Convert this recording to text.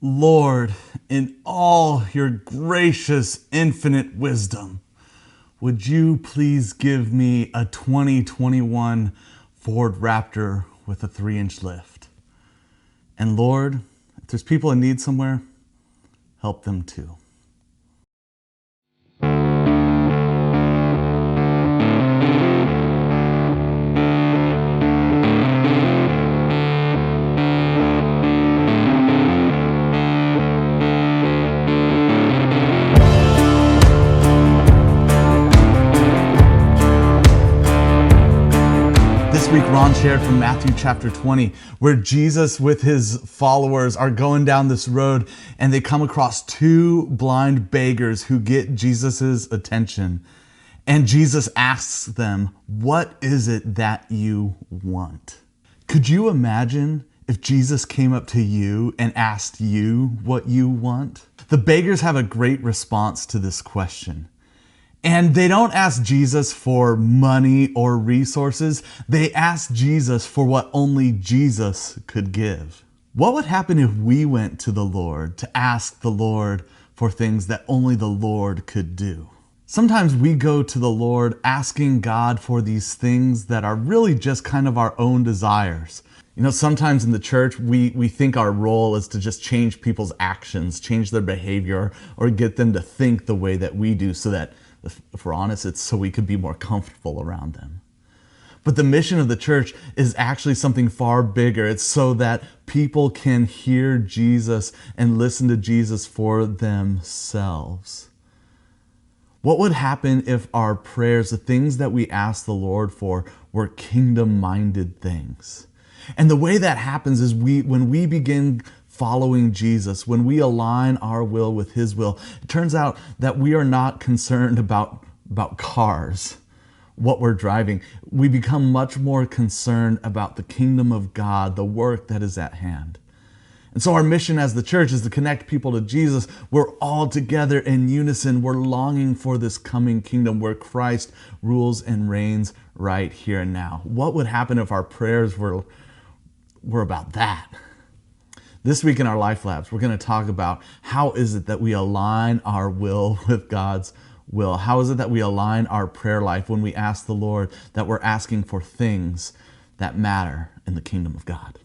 Lord, in all your gracious, infinite wisdom, would you please give me a 2021 Ford Raptor with a 3-inch lift? And Lord, if there's people in need somewhere, help them too. This week, Ron shared from Matthew chapter 20, where Jesus with his followers are going down this road and they come across two blind beggars who get Jesus's attention. And Jesus asks them, "What is it that you want?" Could you imagine if Jesus came up to you and asked you what you want? The beggars have a great response to this question. And they don't ask Jesus for money or resources. They ask Jesus for what only Jesus could give. What would happen if we went to the Lord to ask the Lord for things that only the Lord could do? Sometimes we go to the Lord asking God for these things that are really just kind of our own desires. You know, sometimes in the church, we think our role is to just change people's actions, change their behavior, or get them to think the way that we do so that, if we're honest, it's so we could be more comfortable around them. But the mission of the church is actually something far bigger. It's so that people can hear Jesus and listen to Jesus for themselves. What would happen if our prayers, the things that we ask the Lord for, were kingdom-minded things? And the way that happens is when we begin following Jesus, when we align our will with his will, it turns out that we are not concerned about cars, what we're driving. We become much more concerned about the kingdom of God, the work that is at hand. And so our mission as the church is to connect people to Jesus. We're all together in unison. We're longing for this coming kingdom where Christ rules and reigns right here and now. What would happen if our prayers were about that? This week in our Life Labs, we're going to talk about how is it that we align our will with God's will? How is it that we align our prayer life when we ask the Lord that we're asking for things that matter in the kingdom of God?